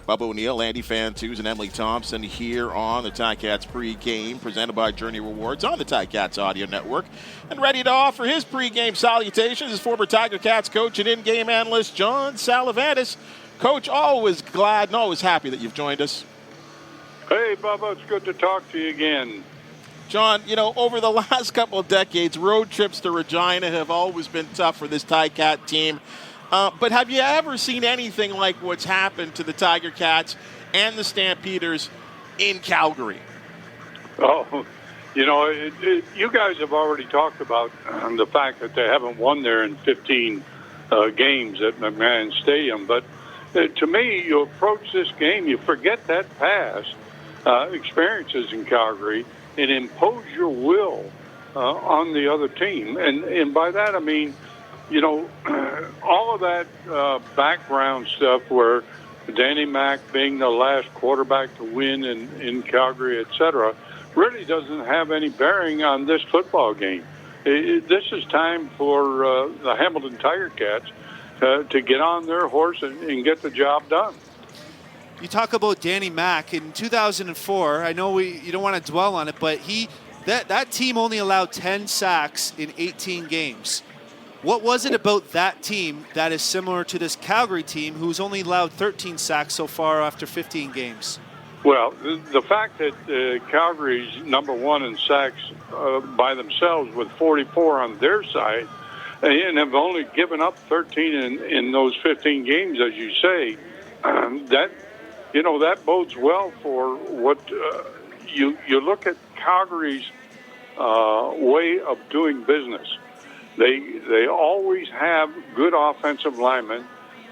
Bubba O'Neill, Andy Fantuz, and Emily Thompson here on the Ticats Pregame, presented by Journey Rewards on the Ticats Audio Network. And ready to offer his pregame salutations is former Tiger-Cats coach and in-game analyst John Saluations. Coach, always glad and always happy that you've joined us. Hey, Bubba, it's good to talk to you again. John, over the last couple of decades, road trips to Regina have always been tough for this Ticat team. But have you ever seen anything like what's happened to the Tiger-Cats and the Stampeders in Calgary? Oh, you guys have already talked about the fact that they haven't won there in 15 games at McMahon Stadium. But to me, you approach this game, you forget that past experiences in Calgary and impose your will on the other team. And by that, I mean, all of that background stuff where Danny Mac being the last quarterback to win in Calgary, et cetera, really doesn't have any bearing on this football game. This is time for the Hamilton Tiger-Cats to get on their horse and get the job done. You talk about Danny Mac in 2004. I know you don't want to dwell on it, but that team only allowed 10 sacks in 18 games. What was it about that team that is similar to this Calgary team, who's only allowed 13 sacks so far after 15 games? Well, the fact that Calgary's number one in sacks by themselves with 44 on their side, and have only given up 13 in those 15 games, as you say, that bodes well for what you look at Calgary's way of doing business. They always have good offensive linemen.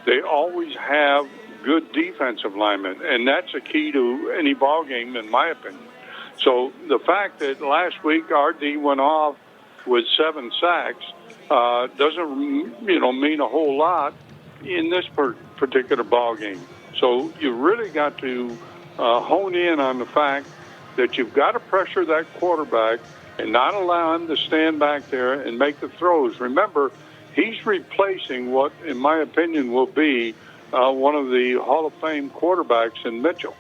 They always have good defensive linemen, and that's a key to any ball game, in my opinion. So the fact that last week RD went off with 7 sacks doesn't mean a whole lot in this particular ball game. So you really got to hone in on the fact that you've got to pressure that quarterback and not allow him to stand back there and make the throws. Remember, he's replacing what, in my opinion, will be one of the Hall of Fame quarterbacks in Mitchell.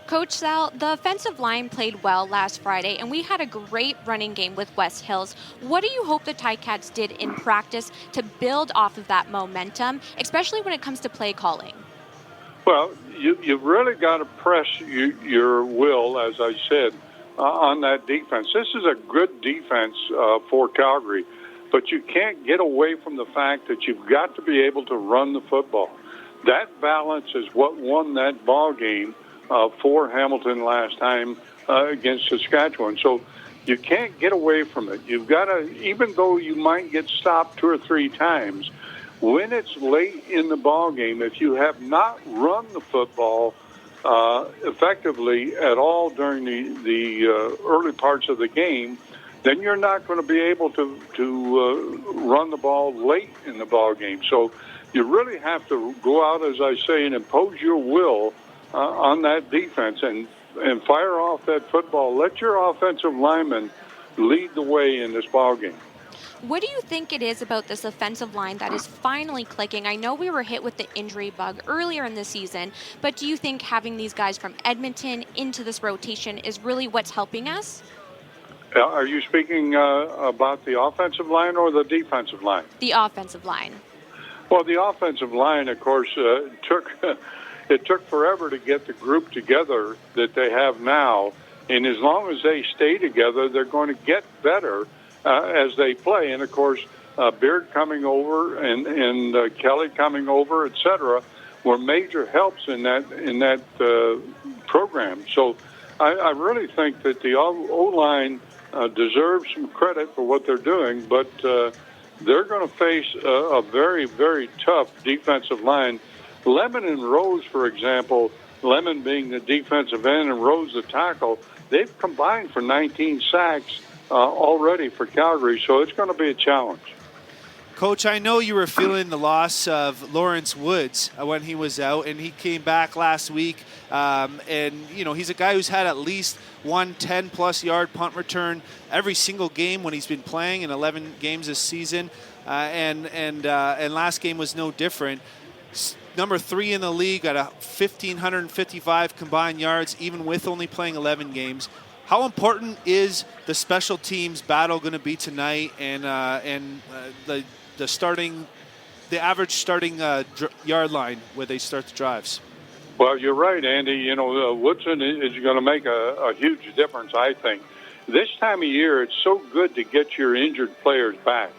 Coach Sal, the offensive line played well last Friday, and we had a great running game with West Hills. What do you hope the Ticats did in practice to build off of that momentum, especially when it comes to play calling? Well, you've really got to press your will, as I said, on that defense. This is a good defense for Calgary, but you can't get away from the fact that you've got to be able to run the football. That balance is what won that ball game for Hamilton last time against Saskatchewan. So you can't get away from it. You've got to, even though you might get stopped 2 or 3 times, when it's late in the ball game, if you have not run the football effectively at all during the early parts of the game, then you're not going to be able to run the ball late in the ball game. So you really have to go out, as I say, and impose your will on that defense and fire off that football. Let your offensive linemen lead the way in this ball game. What do you think it is about this offensive line that is finally clicking? I know we were hit with the injury bug earlier in the season, but do you think having these guys from Edmonton into this rotation is really what's helping us? Are you speaking about the offensive line or the defensive line? The offensive line. Well, the offensive line, of course, took forever to get the group together that they have now. And as long as they stay together, they're going to get better as they play. And, of course, Beard coming over and Kelly coming over, et cetera, were major helps in that program. So I really think that the O-line deserves some credit for what they're doing, but they're going to face a very, very tough defensive line. Lemon and Rose, for example, Lemon being the defensive end and Rose the tackle, they've combined for 19 sacks already for Calgary, so it's going to be a challenge. Coach, I know you were feeling the loss of Lawrence Woods when he was out, and he came back last week. And, he's a guy who's had at least one 10-plus yard punt return every single game when he's been playing in 11 games this season. And last game was no different. number 3 in the league at 1,555 combined yards, even with only playing 11 games. How important is the special teams battle going to be tonight, and the average starting yard line where they start the drives? Well, you're right, Andy. You know, Woodson is going to make a huge difference, I think. This time of year, it's so good to get your injured players back.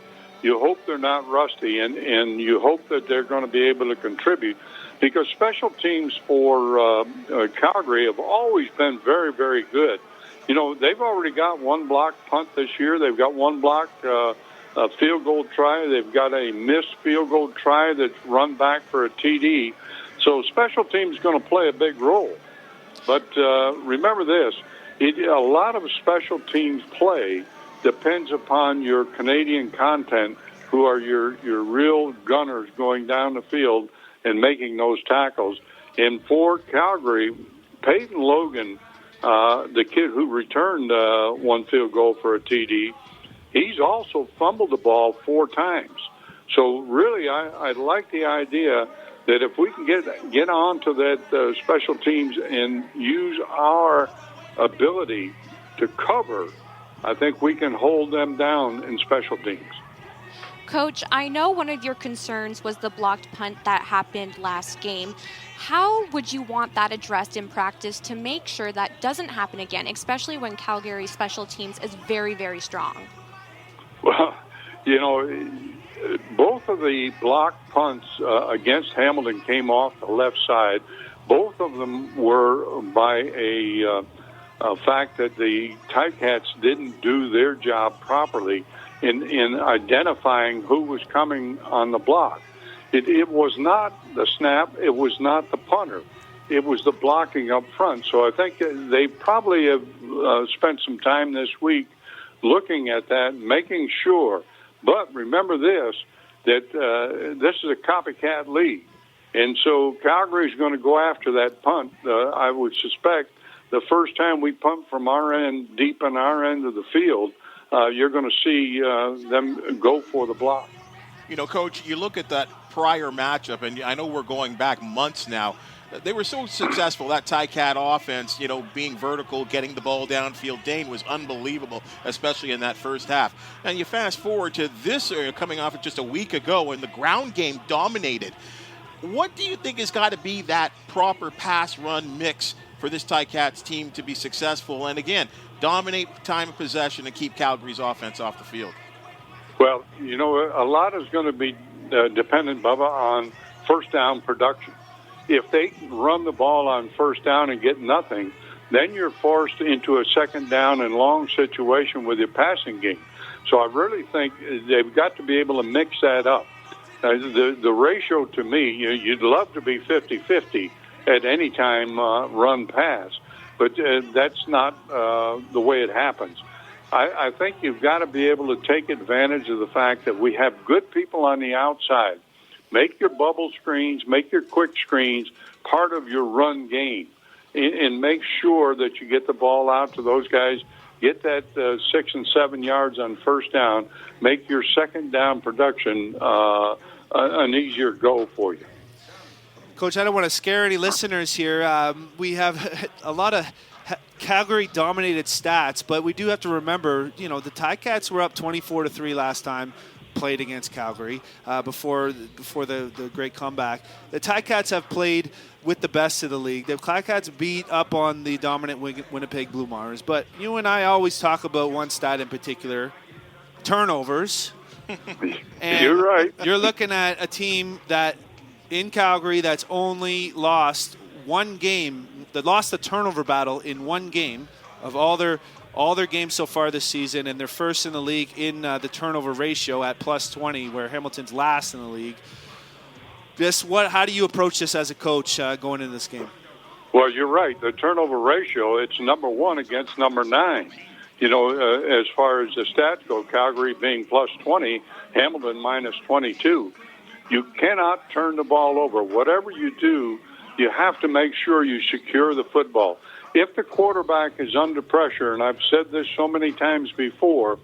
You hope they're not rusty, and you hope that they're going to be able to contribute, because special teams for Calgary have always been very, very good. You know, they've already got one blocked punt this year. They've got one blocked field goal try. They've got a missed field goal try that's run back for a TD. So special teams is going to play a big role. But remember this, a lot of special teams play depends upon your Canadian content, who are your real gunners going down the field and making those tackles. And for Calgary, Peyton Logan, the kid who returned one field goal for a TD, he's also fumbled the ball 4 times. So really, I like the idea that if we can get on to that special teams and use our ability to cover, I think we can hold them down in special teams. Coach, I know one of your concerns was the blocked punt that happened last game. How would you want that addressed in practice to make sure that doesn't happen again, especially when Calgary's special teams is very, very strong? Well, you know, both of the blocked punts against Hamilton came off the left side. Both of them were by a fact that the Ticats didn't do their job properly in identifying who was coming on the block. It was not the snap. It was not the punter. It was the blocking up front. So I think they probably have spent some time this week looking at that, making sure. But remember this, that this is a copycat league. And so Calgary is going to go after that punt. I would suspect the first time we punt from our end, deep in our end of the field, you're going to see them go for the block. You know, Coach, you look at that prior matchup, and I know we're going back months now. They were so successful, that Ticat offense, you know, being vertical, getting the ball downfield. Dane was unbelievable, especially in that first half. And you fast forward to this, coming off of just a week ago, and the ground game dominated. What do you think has got to be that proper pass-run mix for this Ticats team to be successful and, again, dominate time of possession and keep Calgary's offense off the field? Well, you know, a lot is going to be dependent, Bubba, on first down production. If they run the ball on first down and get nothing, then you're forced into a second down and long situation with your passing game. So I really think they've got to be able to mix that up. The ratio to me, you'd love to be 50-50 at any time run-pass, but that's not the way it happens. I think you've got to be able to take advantage of the fact that we have good people on the outside. Make your bubble screens, make your quick screens part of your run game, and make sure that you get the ball out to those guys, get that 6 and 7 yards on first down, make your second down production an easier go for you. Coach, I don't want to scare any listeners here. We have a lot of Calgary-dominated stats, but we do have to remember, you know, the Ticats were up 24-3 last time played against Calgary before the great comeback. The Ticats have played with the best of the league. The Ticats beat up on the dominant Winnipeg Blue Bombers, but you and I always talk about one stat in particular, turnovers. And you're right. You're looking at a team that in Calgary that's only lost one game, that lost the turnover battle in one game of all their games so far this season, and they're first in the league in the turnover ratio at +20, where Hamilton's last in the league. How do you approach this as a coach going into this game? Well, you're right. The turnover ratio, it's number 1 against number 9. You know, as far as the stats go, Calgary being +20, Hamilton -22. You cannot turn the ball over. Whatever you do, you have to make sure you secure the football. If the quarterback is under pressure, and I've said this so many times before,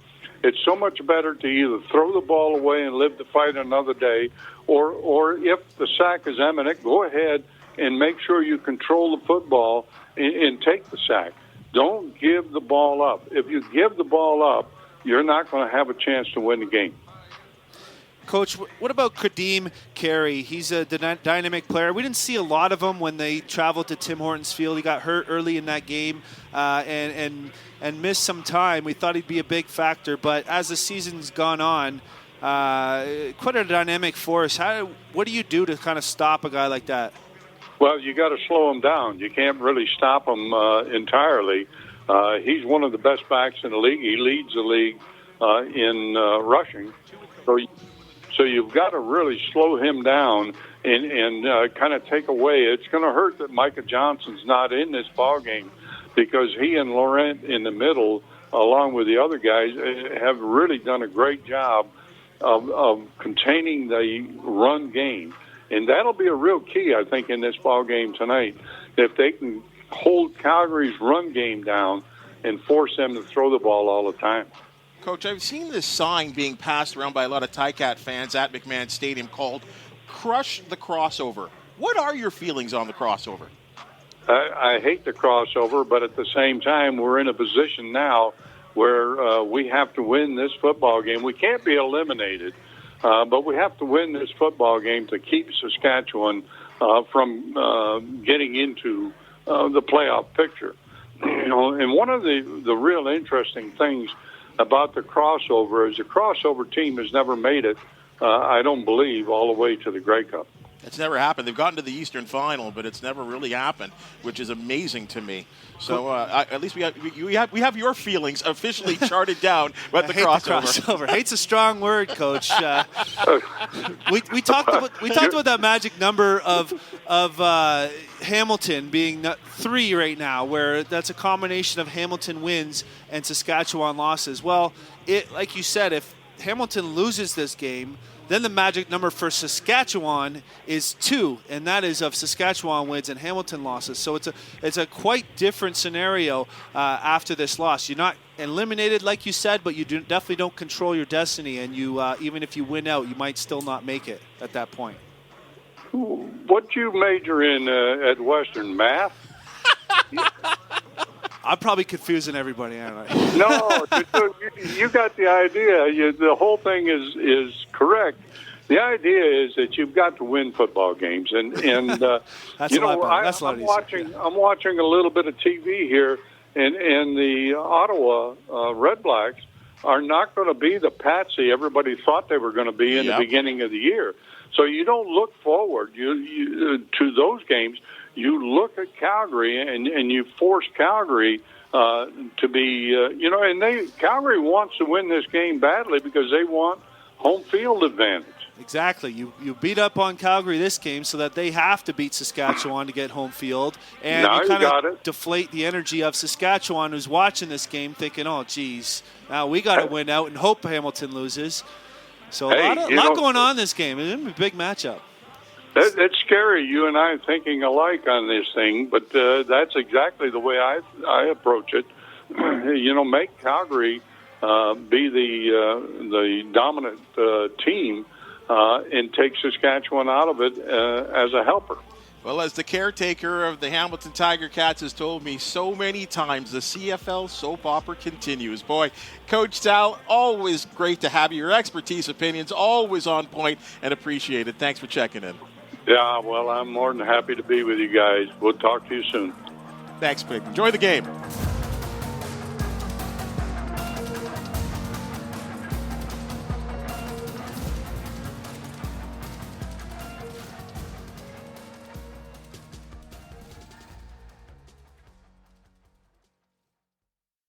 It's so much better to either throw the ball away and live to fight another day, or if the sack is imminent, go ahead and make sure you control the football and take the sack. Don't give the ball up. If you give the ball up, you're not going to have a chance to win the game. Coach, what about Kadeem Carey? He's a dynamic player. We didn't see a lot of him when they traveled to Tim Hortons Field. He got hurt early in that game and missed some time. We thought he'd be a big factor, but as the season's gone on, quite a dynamic force. What do you do to kind of stop a guy like that? Well, you got to slow him down. You can't really stop him entirely. He's one of the best backs in the league. He leads the league in rushing. So you've got to really slow him down and kind of take away. It's going to hurt that Micah Johnson's not in this ball game, because he and Laurent in the middle, along with the other guys, have really done a great job of containing the run game. And that'll be a real key, I think, in this ball game tonight. If they can hold Calgary's run game down and force them to throw the ball all the time. Coach, I've seen this sign being passed around by a lot of Ticat fans at McMahon Stadium called "Crush the Crossover." What are your feelings on the crossover? I hate the crossover, but at the same time, we're in a position now where we have to win this football game. We can't be eliminated. But we have to win this football game to keep Saskatchewan from getting into the playoff picture. You know, and one of the real interesting things about the crossover is the crossover team has never made it, I don't believe, all the way to the Grey Cup. It's never happened. They've gotten to the Eastern Final, but it's never really happened, which is amazing to me. So at least we have your feelings officially charted down. But the crossover. Hate's a strong word, Coach. We talked about that magic number of Hamilton being 3 right now, where that's a combination of Hamilton wins and Saskatchewan losses. Well, like you said, if Hamilton loses this game, then the magic number for Saskatchewan is 2, and that is of Saskatchewan wins and Hamilton losses. So it's a quite different scenario after this loss. You're not eliminated, like you said, but you definitely don't control your destiny, and you even if you win out, you might still not make it at that point. What'd you major in at Western, math? I'm probably confusing everybody, aren't I? No, you got the idea. The whole thing is correct. The idea is that you've got to win football games, and that's you know, I'm watching a little bit of TV here, and the Ottawa Red Blacks are not going to be the patsy everybody thought they were going to be in the beginning of the year. So you don't look forward to those games. You look at Calgary and you force Calgary to be, and Calgary wants to win this game badly because they want home field advantage. Exactly. You beat up on Calgary this game so that they have to beat Saskatchewan to get home field. And you kind of deflate the energy of Saskatchewan, who's watching this game thinking, oh, geez, now we got to win out and hope Hamilton loses. So a lot going on this game. It's going to be a big matchup. It's scary, you and I thinking alike on this thing, but that's exactly the way I approach it. Make Calgary be the dominant team and take Saskatchewan out of it as a helper. Well, as the caretaker of the Hamilton Tiger-Cats has told me so many times, the CFL soap opera continues. Boy, Coach Sal, always great to have your expertise, opinions, always on point, and appreciate it. Thanks for checking in. Yeah, well, I'm more than happy to be with you guys. We'll talk to you soon. Thanks, Pig. Enjoy the game.